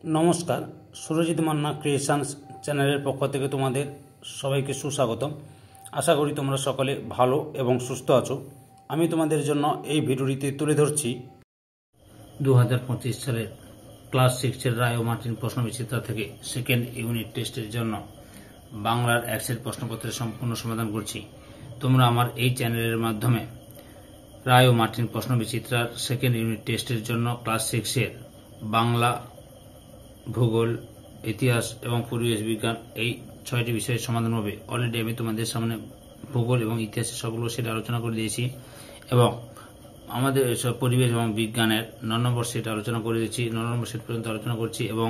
নমস্কার, সুরজিৎ মান্না ক্রিয়েশনস চ্যানেলের পক্ষ থেকে তোমাদের সবাইকে সুস্বাগতম। আশা করি তোমরা সকলে ভালো এবং সুস্থ আছো। আমি তোমাদের জন্য এই ভিডিওটিতে তুলে ধরছি 2025 সালের ক্লাস 6-এর রায় ও মার্টিন প্রশ্নবিচিত্রা থেকে সেকেন্ড ইউনিট টেস্টের জন্য বাংলার অ্যাক্সের প্রশ্নপত্রের সম্পূর্ণ সমাধান করছি। তোমরা আমার এই চ্যানেলের মাধ্যমে রায় ও মার্টিন প্রশ্নবিচিত্রার সেকেন্ড ইউনিট টেস্টের জন্য ক্লাস 6-এর বাংলা, ভূগোল, ইতিহাস এবং পরিবেশ বিজ্ঞান এই 6টি বিষয়ের সমাধান হবে। অলরেডি আমি তোমাদের সামনে ভূগোল এবং ইতিহাসের সবগুলো সেট আলোচনা করে দিয়েছি এবং আমাদের পরিবেশ এবং বিজ্ঞানের 9 নম্বর সেট আলোচনা করে দিয়েছি, 9 নম্বর সেট পর্যন্ত আলোচনা করছি এবং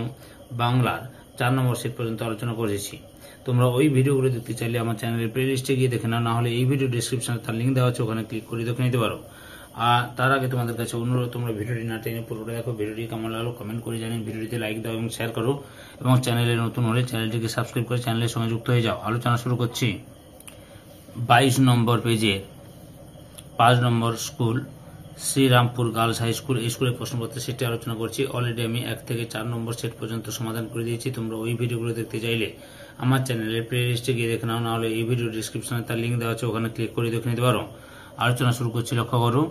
বাংলার 4 নম্বর সেট পর্যন্ত আলোচনা করেছি। তোমরা ওই ভিডিওগুলো দেখতে চাইলে আমার চ্যানেলের প্লেলিস্টে গিয়ে দেখে নাও, না হলে এই ভিডিও ডিসক্রিপশনে তার লিঙ্ক দেওয়া আছে, ওখানে ক্লিক করে দেখে নিতে পারো। আর তার আগে তোমাদের কাছে অনুরোধ, তোমরা ভিডিওটি না টেনে পুরোটা দেখো। ভিডিওটি কেমন লাগলো কমেন্ট করে জানিয়ে ভিডিওটিতে লাইক দাও এবং শেয়ার করো এবং চ্যানেলে নতুন হলে চ্যানেলটিকে সাবস্ক্রাইব করে চ্যানেলের সঙ্গে যুক্ত হয়ে যাও। আলোচনা শুরু করছি। 22 নম্বর পেজে 5 নম্বর school Srirampur girls high school, এই স্কুলের প্রশ্নপত্রের সেটটি আলোচনা করছি। অলরেডি আমি 1 থেকে 4 নম্বর সেট পর্যন্ত সমাধান করে দিয়েছি। তোমরা ওই ভিডিওগুলো দেখতে চাইলে আমার চ্যানেলের প্লেলিস্টে গিয়ে দেখে নাও, না হলে এই ভিডিও ডিসক্রিপশনে তার লিঙ্ক দেওয়া আছে, ওখানে ক্লিক করে দেখে নিতে পারো। আলোচনা শুরু করছি, লক্ষ্য করো।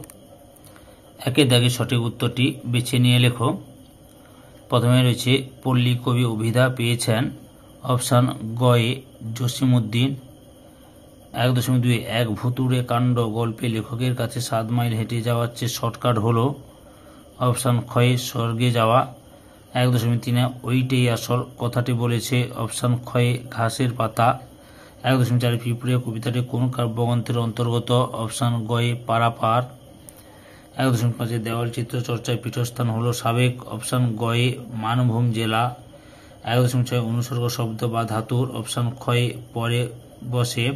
একের দাগে সঠিক উত্তরটি বেছে নিয়ে লেখো। প্রথমে রয়েছে পল্লী কবি অভিধা পেয়েছেন অপশান গয়ে জসিমউদ্দিন। 1.2 এক ভুতুড়ে কাণ্ড গল্পে লেখকের কাছে 7 মাইল হেঁটে যাওয়ার চেয়ে শর্টকাট হলো অপশান ক্ষয়ে স্বর্গে যাওয়া। 1.3 ওইটাই আসল কথাটি বলেছে অপশান ক্ষয়ে ঘাসের পাতা। 1.4 পিঁপড়ে কবিতাটি কোন কাব্যগ্রন্থের অন্তর্গত অপশান গয়ে পারাপার। 1.5 দেওয়াল চিত্র চর্চায় পীঠস্থান হলো সাবেক অপশান গয়ে মানভূম জেলা। 1.6 অনুসর্গ শব্দ বা ধাতুর অপশান ক্ষয়ে পরে বসে।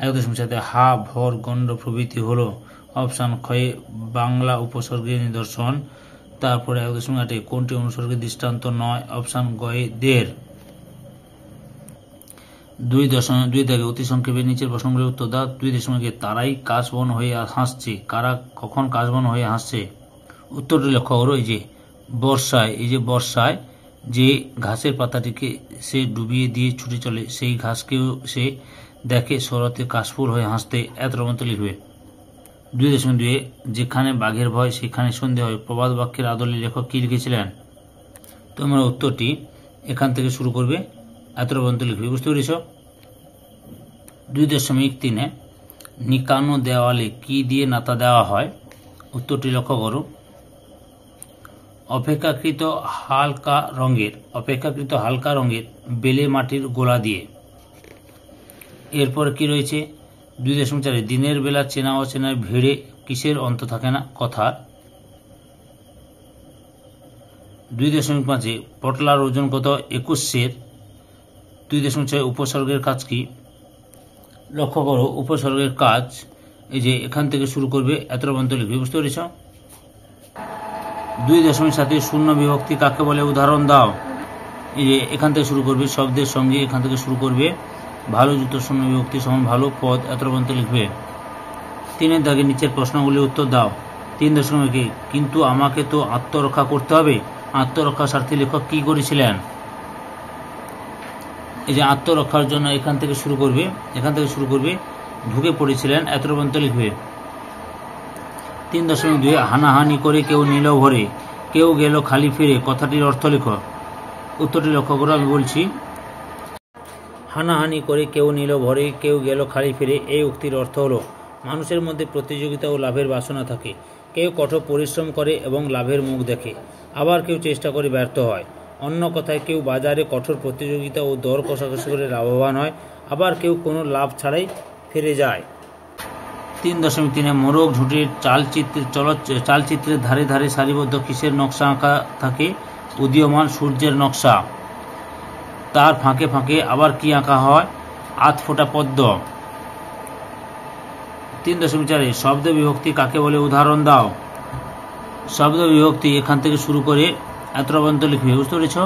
1.7 হা ভর গণ্ড প্রভৃতি হলো অপশান ক্ষয়ে বাংলা উপসর্গের নিদর্শন। তারপরে 1.8 কোনটি অনুসর্গের দৃষ্টান্ত নয় অপশান গয়ে দের। 2 দাগে অতি সংক্ষেপে নিচের প্রশ্নগুলির উত্তর দাও। 2.1 তারাই কাশবন হয়ে হাসছে, কারা কখন কাশবন হয়ে হাসছে? উত্তরটি লক্ষ্য করো। এই যে বর্ষায় যে ঘাসের পাতাটিকে সে ডুবিয়ে দিয়ে ছুটে চলে, সেই ঘাসকেও সে দেখে শরতে কাশফুল হয়ে হাসতে। এত মতো লিখবে। 2.2 যেখানে বাঘের ভয় সেখানে সন্ধে হয়, প্রবাদ বাক্যের আদলে লেখক কি লিখেছিলেন? তোমরা উত্তরটি এখান থেকে শুরু করবে, এত পর্যন্ত লিখবে। বুঝতে পেরেছ? 2.3 নিকানো দেওয়ালে কি দিয়ে নাতা দেওয়া হয়? উত্তরটি লক্ষ্য করো। অপেক্ষাকৃত হালকা রঙের বেলে মাটির গোলা দিয়ে। এরপর কি রয়েছে? 2.4 দিনের বেলা চেনা অচেনার ভিড়ে কিসের অন্ত থাকে না? কথার। 2.5 পটলার ওজন কত? 21 সের। 2.6 উপসর্গের কাজ কি? লক্ষ্য করো, উপসর্গের কাজ এই যে এখান থেকে শুরু করবে, এত পর্যন্ত লিখবে। বুঝতে পেরেছ? 2.7 শূন্য বিভক্তি কাকে বলে? উদাহরণ দাও। এই যে এখান থেকে শুরু করবে, শব্দের সঙ্গে এখান থেকে শুরু করবে, ভালো যুক্ত শূন্য বিভক্তি সমান ভালো পদ, এত পর্যন্ত লিখবে। 3 দাগে নিচের প্রশ্নগুলির উত্তর দাও। 3.1 কিন্তু আমাকে তো আত্মরক্ষা করতে হবে, আত্মরক্ষার স্বার্থে লেখক কি করেছিলেন? এই যে আত্মরক্ষার জন্য এখান থেকে শুরু করবে, ঢুকে পড়েছিলেন, এত পর্যন্ত লিখবে। 3.2 হানাহানি করে কেউ নিল ভরে, কেউ গেল খালি ফিরে, কথাটির অর্থ লেখো। উত্তরটি লক্ষ্য করো, আমি বলছি। হানাহানি করে কেউ নিল ভরে, কেউ গেল খালি ফিরে, এই উক্তির অর্থ হলো মানুষের মধ্যে প্রতিযোগিতা ও লাভের বাসনা থাকে। কেউ কঠোর পরিশ্রম করে এবং লাভের মুখ দেখে, আবার কেউ চেষ্টা করে ব্যর্থ হয়। অন্য কথায় কেউ বাজারে কঠোর প্রতিযোগিতা ও দর কষাকষি করে লাভবান হয়, আবার কেউ কোনো লাভ ছাড়াই ফিরে যায়। 3.3 মোরগ ঝুঁটির চালচিত্রের ধারে ধারে সারিবদ্ধ কিসের নকশা আঁকা থাকে? উদীয়মান সূর্যের নকশা। তার ফাঁকে ফাঁকে আবার কি আঁকা হয়? আধফোঁটা পদ্ম। 3.4 শব্দ বিভক্তি কাকে বলে? উদাহরণ দাও। শব্দ বিভক্তি এখান থেকে শুরু করে এত পর্যন্ত লিখবে। বুঝতে পেরেছ?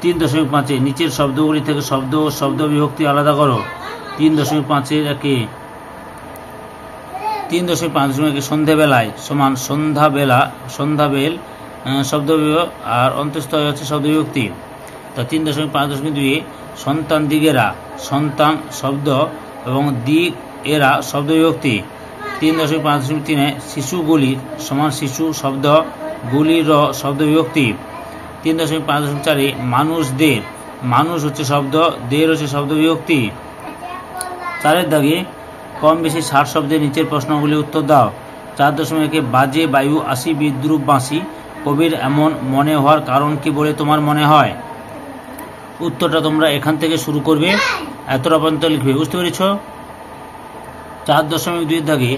3.5 নিচের শব্দগুলি থেকে শব্দ ও শব্দ বিভক্তি আলাদা করো। 3.5 একে 3.5 সন্ধেবেলায় সমান সন্ধ্যাবেল শব্দ আর অন্তস্থ হচ্ছে শব্দ বিভক্তি। তা 3.5.2 সন্তান দিগেরা, সন্তান শব্দ এবং দিক এরা শব্দ বিভক্তি। 3.5.3 শিশুগুলির সমান শিশু শব্দ, গুলির শব্দ বিভক্তি। 3.5.4 মানুষদের, মানুষ হচ্ছে শব্দ, দের হচ্ছে শব্দ বিভক্তি। 4 দাগে কম বেশি 60 শব্দের নিচের প্রশ্নগুলি উত্তর দাও। 4.1 বাজে বায়ু আসি বিদ্রুপ বাঁশি, কবির এমন মনে হওয়ার কারণ কি বলে তোমার মনে হয়? উত্তরটা তোমরা এখান থেকে শুরু করবে, এতটা পর্যন্ত লিখবে। বুঝতে পেরেছ? 4.2 দাগে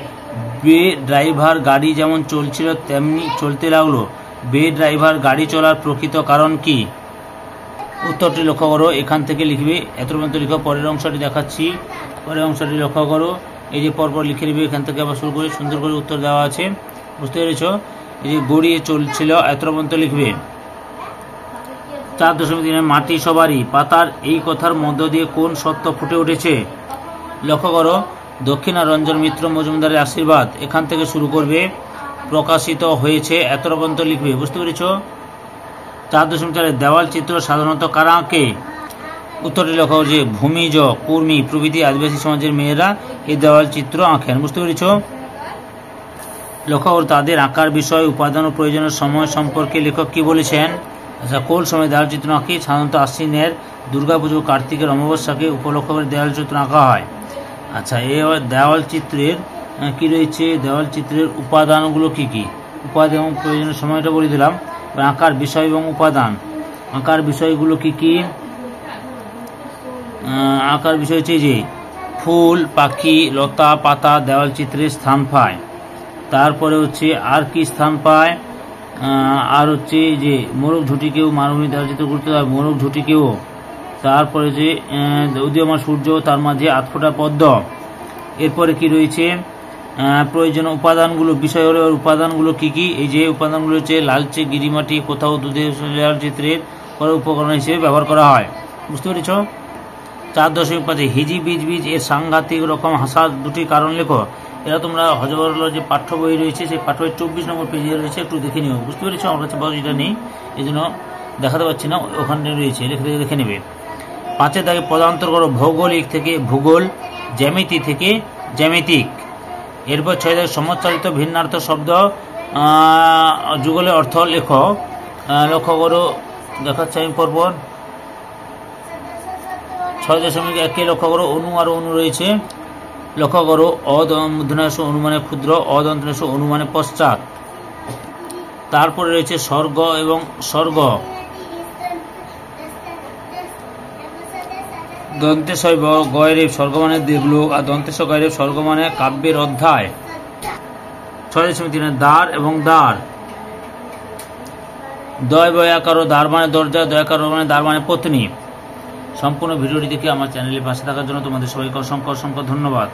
বে ড্রাইভার গাড়ি যেমন চলছিল তেমনি চলতে লাগলো, বে ড্রাইভার গাড়ি চলার প্রকৃত কারণ কি? উত্তরটি লক্ষ্য করো, এখান থেকে লিখবে, এত পর্যন্ত লিখো। পরের অংশটি দেখাচ্ছি, পরের অংশটি লক্ষ্য করো। এই যে পরপর লিখে নেবে, এখান থেকে আবার শুরু করে সুন্দর করে উত্তর দেওয়া আছে। বুঝতে পেরেছ? এই যে গড়িয়ে চলছিল, এত পর্যন্ত লিখবে। 4.3 মাটি সবারই, পাতার এই কথার মধ্য দিয়ে কোন সত্য ফুটে উঠেছে? লক্ষ্য করো, দক্ষিণারঞ্জন মিত্র মজুমদারের আশীর্বাদ, এখান থেকে শুরু করবে, প্রকাশিত হয়েছে, এত পর্যন্ত লিখবে। বুঝতে পেরেছ? 4.4 দেওয়াল চিত্র সাধারণত কারা আঁকে? উত্তরটি লক্ষ্য করো যে ভূমিজ, কুর্মী প্রভৃতি আদিবাসী সমাজের মেয়েরা এই দেওয়াল চিত্র আঁকেন। বুঝতে পেরেছ? লক্ষ্য করো তাদের আঁকার বিষয়, উপাদান ও প্রয়োজনের সময় সম্পর্কে লেখক কি বলেছেন? আচ্ছা, কোন সময় দেওয়াল চিত্র আঁকি? সাধারণত আশ্বিনের দুর্গাপুজো, কার্তিকের অমাবস্যাকে উপলক্ষ করে দেওয়াল চিত্র আঁকা হয়। আচ্ছা, এবার দেওয়াল চিত্রের কি রয়েছে? দেওয়াল চিত্রের উপাদানগুলো কি কি? উপাদান এবং প্রয়োজনের সময়টা বলে দিলাম। আঁকার বিষয় এবং উপাদান, আঁকার বিষয়গুলো কি কি? আঁকার বিষয় হচ্ছে যে ফুল, পাখি, লতা পাতা দেওয়াল চিত্রে স্থান পায়। তারপরে হচ্ছে আর কি স্থান পায়? আর হচ্ছে যে মোরগ ঝুঁটিকেও মানবী দেওয়াল চিত্র করতে হয়, মোরগ ঝুঁটিকেও। তারপরে যে উদীয়মান সূর্য, তার মাঝে আধফোঁটা পদ্ম। এরপরে কি রয়েছে? প্রয়োজনীয় উপাদানগুলো, বিষয় হলো উপাদানগুলো কি কি? এই যে উপাদানগুলো হচ্ছে লালচে গিরিমাটি কোথাও দুধের দেওয়াল চিত্রের উপকরণ হিসেবে ব্যবহার করা হয়। বুঝতে পেরেছ? 4.5 হিজি বীজ বীজ এর সাংঘাতিক রকম হাসার দুটি কারণ লেখো। এরা তোমরা হজবরল যে পাঠ্য বই রয়েছে, সেই পাঠ্য বই 24 নম্বর পেজে রয়েছে, একটু দেখে নিও। বুঝতে পেরেছ? আমার কাছে বয়স এটা নেই, এই জন্য দেখাতে পাচ্ছি না, ওখানে রয়েছে, দেখে নেবে। 5 দাগে পদান্তর করো, ভৌগোলিক থেকে ভূগোল, জ্যামিতি থেকে জ্যামিতিক। এরপর 6 দাগে সমচালিত ভিন্নার্থ শব্দ যুগলের অর্থ লেখো। লক্ষ্য করো, দেখাচ্ছি আমি পরপর। 6.1 লক্ষ্য করো, অনু আর অনু রয়েছে। লক্ষ্য করো, অদন্তনেশ অনুমানে ক্ষুদ্র, অদন্তনেশ অনুমানে পশ্চাৎ। তারপরে রয়েছে স্বর্গ এবং স্বর্গ। দন্তেশয় গয়রেব স্বর্গ মানে দেবলোক, আর দন্তেশ গয়রেব স্বর্গ মানে কাব্যের অধ্যায়। 6.3 দ্বার এবং দ্বার। দয় বয়াকার দ্বার মানে দরজা, দয়াকার মানে দ্বার মানে পত্নী। সম্পূর্ণ ভিডিওটি দেখে আমার চ্যানেলের পাশে থাকার জন্য তোমাদের সবাইকে অসংখ্য অসংখ্য ধন্যবাদ।